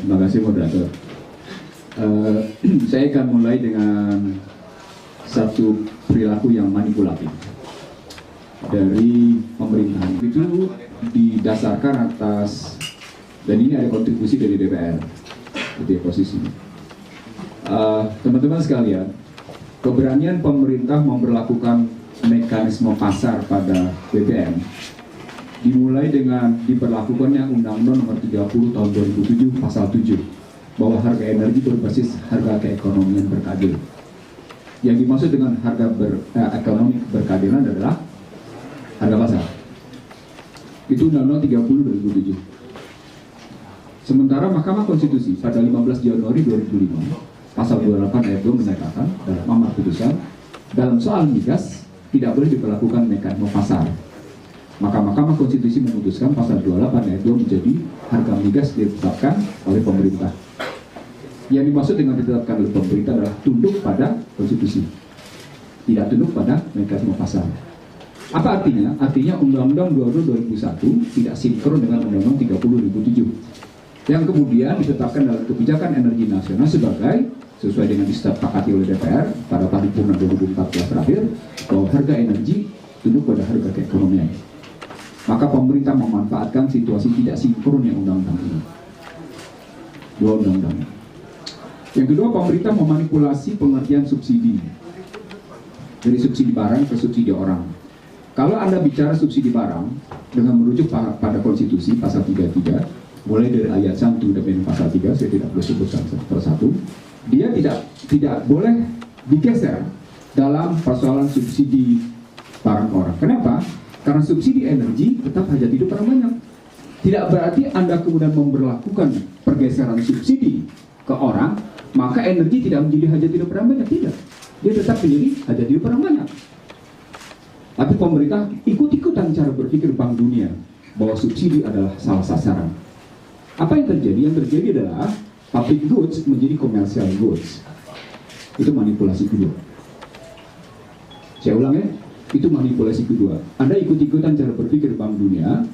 Terima kasih moderator. Saya akan mulai dengan satu perilaku yang manipulatif dari pemerintahan. Itu didasarkan atas, dan ini ada kontribusi dari DPR, itu ya posisinya. Teman-teman sekalian, keberanian pemerintah memperlakukan mekanisme pasar pada BBM dimulai dengan diberlakukannya Undang-Undang Nomor 30 Tahun 2007 Pasal 7 bahwa harga energi berbasis harga keekonomian berkeadilan. Yang dimaksud dengan harga ekonomi berkeadilan adalah harga pasar. Itu Undang-Undang 30 2007. Sementara Mahkamah Konstitusi pada 15 Januari 2005 Pasal 28 ayat 2 menyatakan dalam amar putusan dalam soal migas tidak boleh diberlakukan mekanisme pasar. Maka Mahkamah Konstitusi memutuskan pasal 28 ayat 2 menjadi harga migas ditetapkan oleh pemerintah. Yang dimaksud dengan ditetapkan oleh pemerintah adalah tunduk pada konstitusi, tidak tunduk pada mekanisme pasar. Apa artinya? Artinya Undang-Undang 22 2001 tidak sinkron dengan Undang-Undang 30 2007 yang kemudian ditetapkan dalam kebijakan energi nasional sebagai sesuai dengan disepakati oleh DPR pada paripurna 2014 terakhir bahwa harga energi tunduk pada harga keekonomian. Maka pemerintah memanfaatkan situasi tidak sinkronnya undang-undang ini. Dua undang-undang. Yang kedua, pemerintah memanipulasi pengertian subsidi dari subsidi barang ke subsidi orang. Kalau Anda bicara subsidi barang dengan merujuk pada konstitusi pasal 33, mulai dari ayat 1 dan pasal 3, saya tidak boleh sebutkan satu persatu, dia tidak boleh digeser dalam persoalan subsidi barang orang. Kenapa? Karena subsidi energi tetap hajat hidup orang banyak. Tidak berarti Anda kemudian memberlakukan pergeseran subsidi ke orang, maka energi tidak menjadi hajat hidup orang banyak. Tidak. Dia tetap menjadi hajat hidup orang banyak. Tapi pemerintah ikut-ikutan cara berpikir Bank Dunia bahwa subsidi adalah salah sasaran. Apa yang terjadi? Yang terjadi adalah public goods menjadi commercial goods. Itu manipulasi kedua. Saya ulang ya. Itu manipulasi kedua. Anda ikut-ikutan cara berpikir Bank Dunia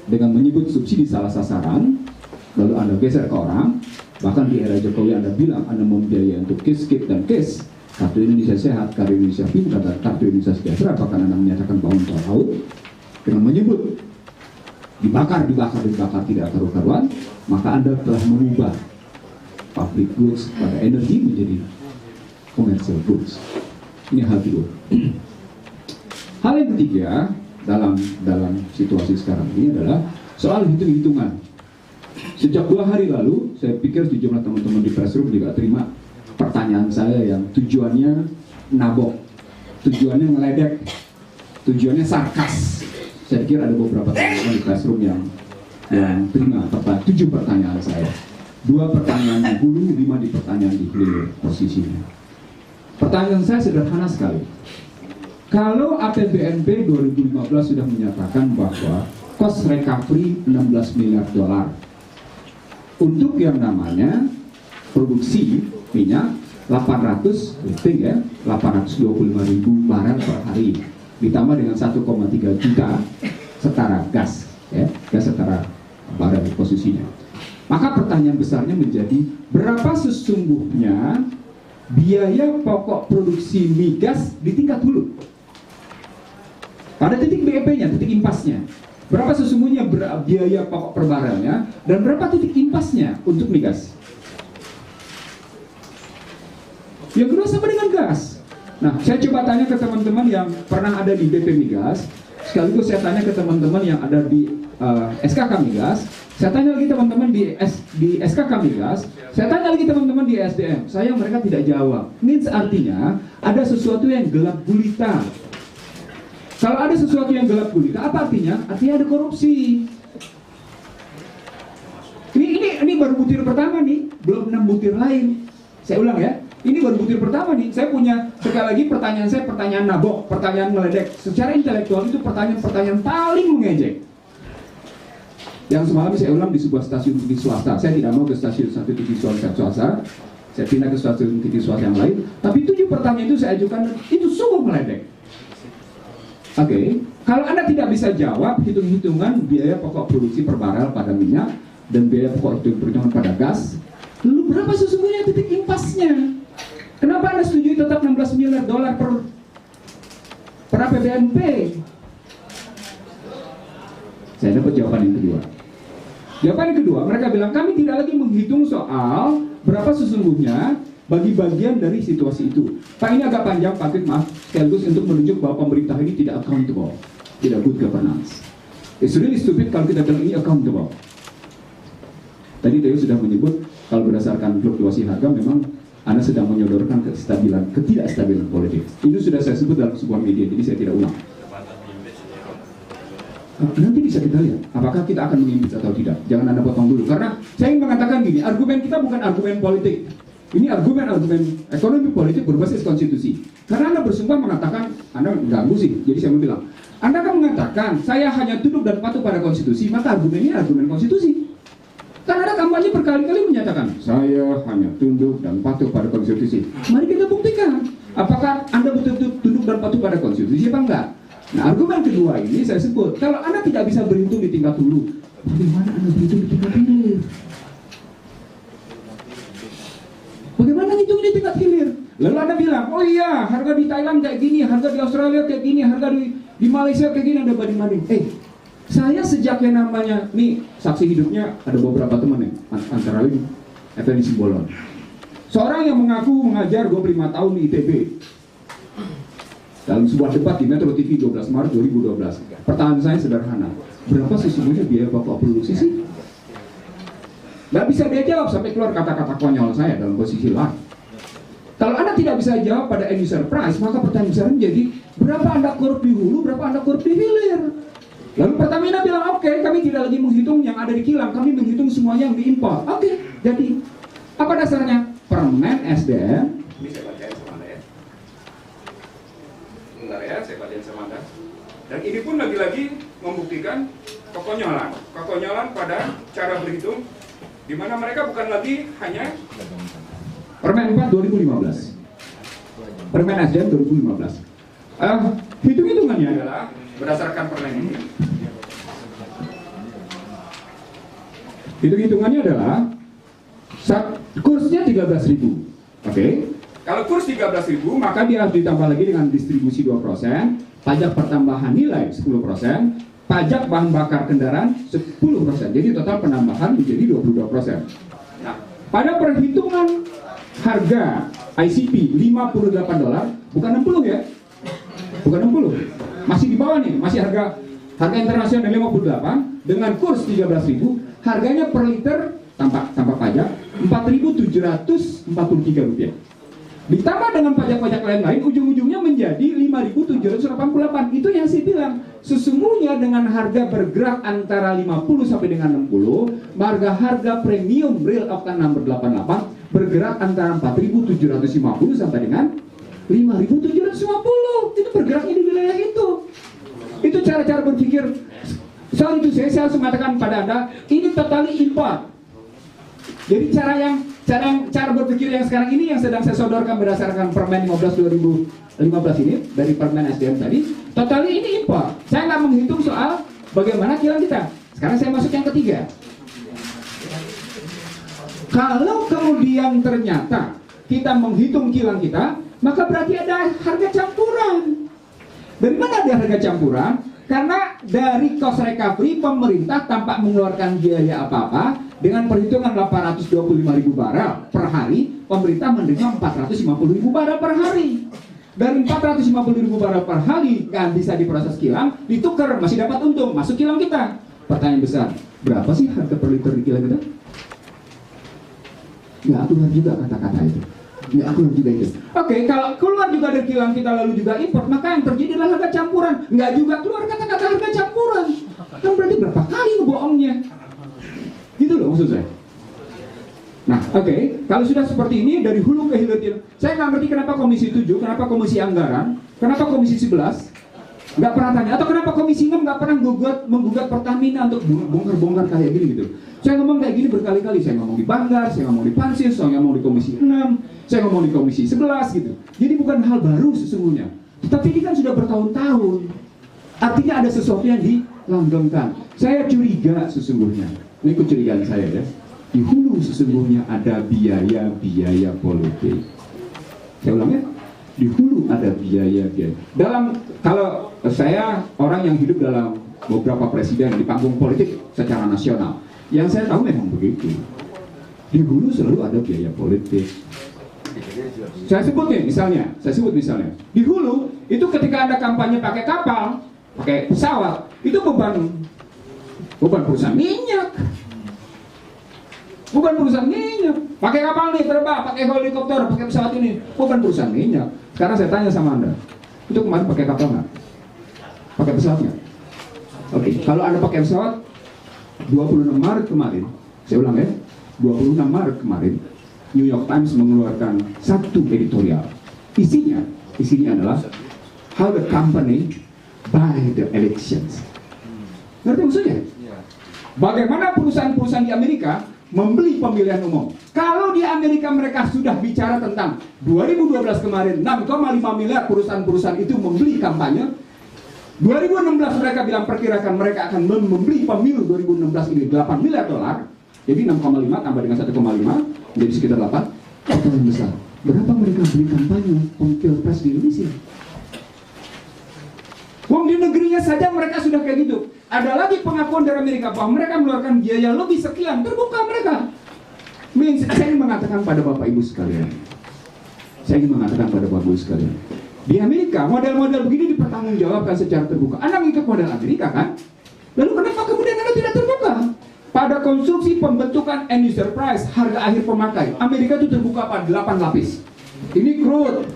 dengan menyebut subsidi salah sasaran, lalu Anda geser ke orang. Bahkan di era Jokowi Anda bilang Anda membiayai untuk KIS dan KIS, Kartu Indonesia Sehat, Kartu Indonesia Pintar, dan Kartu Indonesia Sejahtera. Bahkan Anda menyatakan bahwa untuk laut dengan menyebut dibakar tidak karu-karuan, maka Anda telah mengubah public goods pada energi menjadi commercial goods. Ini hal kedua. Hal yang ketiga dalam situasi sekarang ini adalah soal hitung-hitungan. Sejak 2 hari lalu, saya pikir sejumlah teman-teman di pressroom juga terima pertanyaan saya yang tujuannya nabok, tujuannya ngeledek, tujuannya sarkas. Saya pikir ada beberapa teman-teman di pressroom yang terima 7 pertanyaan saya. 2 pertanyaan di hulu, 5 di pertanyaan di hilir posisinya. Pertanyaan saya sederhana sekali. Kalau APBNP 2015 sudah menyatakan bahwa cost recovery 16 miliar dolar untuk yang namanya produksi minyak 825 ribu barel per hari ditambah dengan 1,3 juta setara gas, ya, gas setara barel posisinya. Maka pertanyaan besarnya menjadi berapa sesungguhnya biaya pokok produksi migas di tingkat hulu? Pada titik BEP-nya, titik impasnya, berapa sesungguhnya biaya pokok per barelnya, dan berapa titik impasnya untuk migas? Yang kedua sama dengan gas. Nah, saya coba tanya ke teman-teman yang pernah ada di BP Migas, sekaligus saya tanya ke teman-teman yang ada di SKK Migas, saya tanya lagi teman-teman di SKK Migas, saya tanya lagi teman-teman di SDM. Mereka tidak jawab. Means artinya ada sesuatu yang gelap gulita. Kalau ada sesuatu yang gelap gulita, apa artinya? Artinya ada korupsi. Ini baru butir pertama nih, belum 6 butir lain. Saya ulang ya, ini baru butir pertama nih. Saya punya, sekali lagi pertanyaan saya, pertanyaan nabok, pertanyaan meledek. Secara intelektual itu pertanyaan-pertanyaan paling mengejek. Yang semalam saya ulang di sebuah stasiun TV swasta. Saya tidak mau ke stasiun satu TV swasta, saya pindah ke stasiun TV swasta yang lain. Tapi 7 pertanyaan itu saya ajukan, itu sungguh meledek. Oke, kalau Anda tidak bisa jawab hitung-hitungan biaya pokok produksi per barel pada minyak, dan biaya pokok itu perhitungan pada gas. Lalu berapa sesungguhnya titik impasnya? Kenapa Anda setuju tetap 16 miliar dolar per APBNP? Saya dapat jawaban yang kedua. Jawaban yang kedua, mereka bilang kami tidak lagi menghitung soal berapa sesungguhnya bagi bagian dari situasi itu. Pak, ini agak panjang, Pak, maaf, sekaligus untuk menunjuk bahwa pemerintah ini tidak accountable, tidak good governance. It's really stupid kalau kita bilang ini accountable. Tadi Theo sudah menyebut kalau berdasarkan fluktuasi harga memang Anda sedang menyodorkan ketidakstabilan politik. Itu sudah saya sebut dalam sebuah media, jadi saya tidak ulang. Nanti bisa kita lihat apakah kita akan mengimpit atau tidak. Jangan Anda potong dulu, karena saya ingin mengatakan gini, argumen kita bukan argumen politik. Ini argumen ekonomi politik berbasis konstitusi. Karena Anda bersumpah mengatakan, Anda ganggu sih, jadi saya mau bilang, Anda kan mengatakan saya hanya tunduk dan patuh pada konstitusi, maka argumennya argumen konstitusi. Karena ada kampanye berkali-kali menyatakan saya hanya tunduk dan patuh pada konstitusi. Mari kita buktikan apakah Anda betul-betul tunduk dan patuh pada konstitusi apa enggak. Nah, argumen kedua ini saya sebut, kalau Anda tidak bisa berhitung di tingkat hulu, bagaimana Anda berhitung di tingkat hilir? Bagaimana ngitung di tingkat hilir? Lalu Anda bilang, oh iya, harga di Thailand kayak gini, harga di Australia kayak gini, harga di Malaysia kayak gini, ada banding-banding. Saya sejak yang namanya, nih saksi hidupnya ada beberapa teman nih, antara lain Effendi Simbolon. Seorang yang mengaku mengajar 25 tahun di ITB. Dalam sebuah debat di Metro TV 12 Maret 2012. Pertanyaan saya sederhana, berapa sesungguhnya biaya bapak produksi sih? Gak bisa dia jawab sampai keluar kata-kata konyol saya dalam posisi live. Kalau Anda tidak bisa jawab pada end user price, maka pertanyaan besar menjadi berapa Anda korup di hulu, berapa Anda korup di hilir. Lalu Pertamina bilang, oke, kami tidak lagi menghitung yang ada di kilang, kami menghitung semuanya yang diimpor. Oke, jadi apa dasarnya? Permen SDM. Ini saya bacain sama Anda ya. Bentar ya, saya bacain sama Anda. Dan ini pun lagi-lagi membuktikan kekonyolan pada cara berhitung, di mana mereka bukan lagi hanya Permen 4 2015, Permen SDM 2015. Hitung-hitungannya adalah berdasarkan permen ini. Hitung-hitungannya adalah kursnya 13.000. Oke. Kalau kurs 13.000, maka dia harus ditambah lagi dengan distribusi 2%, pajak pertambahan nilai 10%, pajak bahan bakar kendaraan 10%. Jadi total penambahan menjadi 22%. Nah, pada perhitungan harga ICP $58, bukan 60 ya. Bukan 60. Masih di bawah nih, masih harga internasional 58 dengan kurs 13.000, harganya per liter tanpa pajak Rp4.743. Ditambah dengan pajak-pajak lain-lain, ujung-ujungnya menjadi 5.788. Itu yang saya bilang, sesungguhnya dengan harga bergerak antara 50 sampai dengan 60, harga premium real octane number 88 bergerak antara 4.750 sampai dengan 5.750. Itu bergeraknya di wilayah itu. Itu cara-cara berpikir. Soal itu saya harus mengatakan pada Anda, ini totally import. Jadi cara berpikir yang sekarang ini yang sedang saya sodorkan berdasarkan Permen 15/2015 ini dari Permen SDM tadi, totally ini import. Saya nggak menghitung soal bagaimana kilang kita. Sekarang saya masuk yang ketiga. Kalau kemudian ternyata kita menghitung kilang kita, maka berarti ada harga campuran. Dari mana ada harga campuran? Karena dari cost recovery pemerintah tanpa mengeluarkan biaya apa-apa, dengan perhitungan 825.000 barel per hari, pemerintah menerima 450.000 barel per hari. Dari 450.000 barel per hari kan bisa diproses kilang, ditukar, masih dapat untung, masuk kilang kita. Pertanyaan besar, berapa sih harga per liter di kilang kita? Nggak aturan juga kata-kata itu. Nggak aturan juga itu. Oke, kalau keluar juga dari kilang kita lalu juga import, maka yang terjadi adalah harga campuran. Nggak juga keluar kata-kata harga campuran. Kan berarti berapa kali bohongnya? Gitu loh maksud saya. Nah, oke, kalau sudah seperti ini dari hulu ke hilir, saya nggak ngerti kenapa Komisi 7, kenapa Komisi Anggaran, kenapa Komisi 11 nggak pernah tanya, atau kenapa Komisi 6 nggak pernah menggugat Pertamina untuk bongkar-bongkar kayak gini gitu. Saya ngomong kayak gini berkali-kali, saya ngomong di Banggar, saya ngomong di Pansus, saya ngomong di Komisi 6, saya ngomong di Komisi 11 gitu. Jadi bukan hal baru sesungguhnya, tapi ini kan sudah bertahun-tahun. Artinya ada sesuatu yang dilanggengkan. Saya curiga sesungguhnya Ini kecurigaan saya ya. Di hulu sesungguhnya ada biaya-biaya politik. Saya ulang ya. Di hulu ada biaya-biaya. Kalau saya orang yang hidup dalam beberapa presiden di panggung politik secara nasional, yang saya tahu memang begitu. Di hulu selalu ada biaya politik. Saya sebut misalnya, di hulu itu ketika Anda kampanye pakai kapal, pakai pesawat, itu beban perusahaan minyak. Bukan perusahaan minyak. Pakai kapal nih terbang, pakai helikopter, pakai pesawat ini, bukan perusahaan minyak. Sekarang saya tanya sama Anda, itu kemarin pakai kapal nggak? Pakai pesawat nggak? Oke, kalau Anda pakai pesawat, 26 Maret kemarin, saya ulang ya, 26 Maret kemarin, New York Times mengeluarkan satu editorial. Isinya adalah how the company buy the elections. Ngerti maksudnya? Bagaimana perusahaan-perusahaan di Amerika membeli pemilihan umum. Kalau di Amerika mereka sudah bicara tentang 2012 kemarin 6,5 miliar perusahaan-perusahaan itu membeli kampanye. 2016 mereka bilang perkirakan mereka akan membeli pemilu 2016 ini 8 miliar dolar. Jadi 6,5 tambah dengan 1,5 menjadi sekitar 8. Pertanyaan besar. Berapa mereka beli kampanye pilpres di Indonesia? Wong di negerinya saja mereka sudah kayak gitu. Ada lagi pengakuan dari Amerika bahwa mereka mengeluarkan biaya lebih sekian, terbuka mereka. Saya ingin mengatakan pada Bapak Ibu sekalian. Di Amerika model-model begini dipertanggungjawabkan secara terbuka. Anda ngikut model Amerika kan? Lalu kenapa kemudian Anda tidak terbuka? Pada konstruksi pembentukan end user price, harga akhir pemakai, Amerika itu terbuka pada 8 lapis. Ini crude,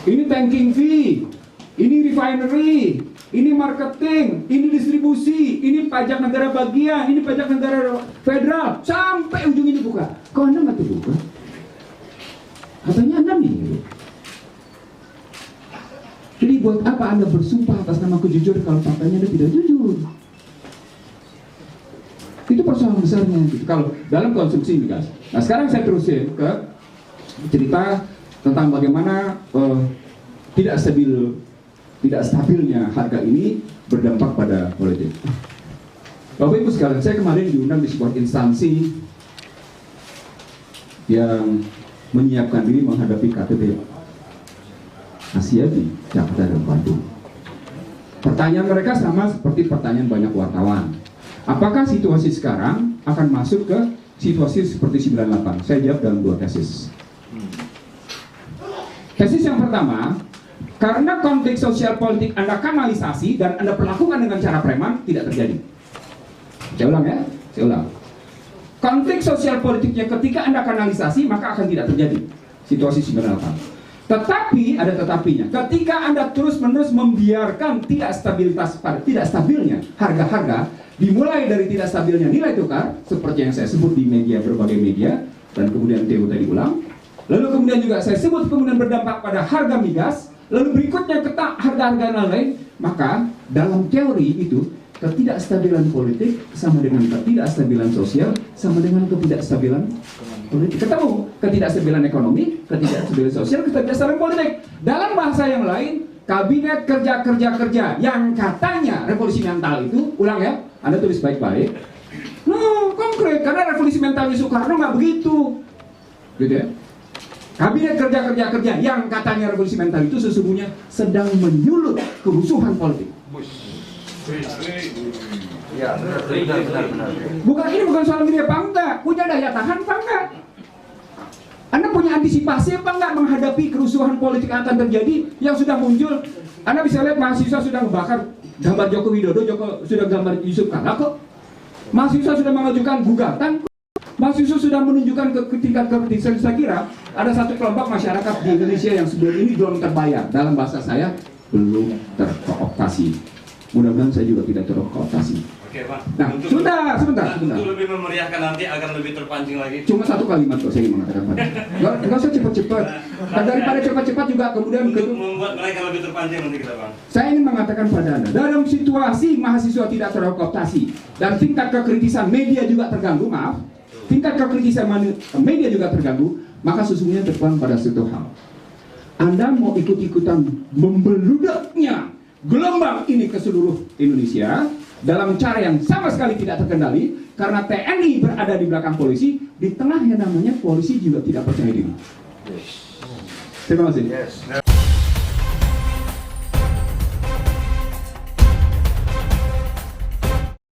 ini banking fee, ini refinery, ini marketing, ini distribusi, ini pajak negara bagian, ini pajak negara federal, sampai ujung ini buka. Kok Anda nggak terbuka? Katanya Anda nih. Jadi buat apa Anda bersumpah atas nama kejujuran kalau faktanya Anda tidak jujur? Itu persoalan besarnya gitu. Kalau dalam konstruksi migas. Nah sekarang saya terusin ke cerita tentang bagaimana tidak stabilnya harga ini berdampak pada politik. Bapak Ibu sekalian, saya kemarin diundang di sebuah instansi yang menyiapkan diri menghadapi KTT Asia di Jakarta dan Bandung. Pertanyaan mereka sama seperti pertanyaan banyak wartawan. Apakah situasi sekarang akan masuk ke situasi seperti 98? Saya jawab dalam 2 tesis. Tesis yang pertama, karena konteks sosial politik Anda kanalisasi dan Anda perlakukan dengan cara preman, tidak terjadi. Saya ulang ya, saya ulang. Konteks sosial politiknya ketika Anda kanalisasi, maka akan tidak terjadi situasi 98. Tetapi, ada tetapinya, ketika Anda terus-menerus membiarkan tidak stabilnya harga-harga, dimulai dari tidak stabilnya nilai tukar, seperti yang saya sebut di media, berbagai media, dan kemudian Theo tadi ulang, lalu kemudian juga saya sebut kemudian berdampak pada harga migas, lalu berikutnya harga-harga lain, maka dalam teori itu ketidakstabilan politik sama dengan ketidakstabilan sosial sama dengan ketidakstabilan politik. Ketemu ketidakstabilan ekonomi, ketidakstabilan sosial, ketidakstabilan politik. Dalam bahasa yang lain, kabinet kerja yang katanya revolusi mental itu, ulang ya, Anda tulis baik-baik. No, konkret, karena revolusi mentalnya Soekarno nggak begitu, gitu ya. Kabinet kerja yang katanya revolusi mental itu sesungguhnya sedang menyulut kerusuhan politik. Ya, benar. Ini bukan soal gini apa enggak, punya daya tahan apa enggak? Anda punya antisipasi apa enggak menghadapi kerusuhan politik yang akan terjadi yang sudah muncul? Anda bisa lihat mahasiswa sudah membakar gambar Joko Widodo, sudah gambar Yusuf Kala kok. Mahasiswa sudah mengajukan gugatan. Mahasiswa sudah menunjukkan ke tingkat kepentingan. Saya kira ada satu kelompok masyarakat di Indonesia yang sebelum ini belum terbayar. Dalam bahasa saya, belum terkooptasi. Mudah-mudahan saya juga tidak terkooptasi. Oke, Pak. Nah, sebentar. Untuk lebih memeriahkan nanti agar lebih terpancing lagi. Cuma satu kalimat kok saya ingin mengatakan pada. Nggak usah cepat-cepat. Dan daripada cepat-cepat juga kemudian untuk membuat mereka lebih terpancing nanti kita, Bang. Saya ingin mengatakan pada Anda, dalam situasi mahasiswa tidak terkooptasi dan tingkat kekritisan media juga terganggu, media juga terganggu, maka sesungguhnya terpulang pada satu hal. Anda mau ikut-ikutan membeludaknya gelombang ini ke seluruh Indonesia, dalam cara yang sama sekali tidak terkendali, karena TNI berada di belakang polisi, di tengah yang namanya polisi juga tidak percaya diri. Terima kasih.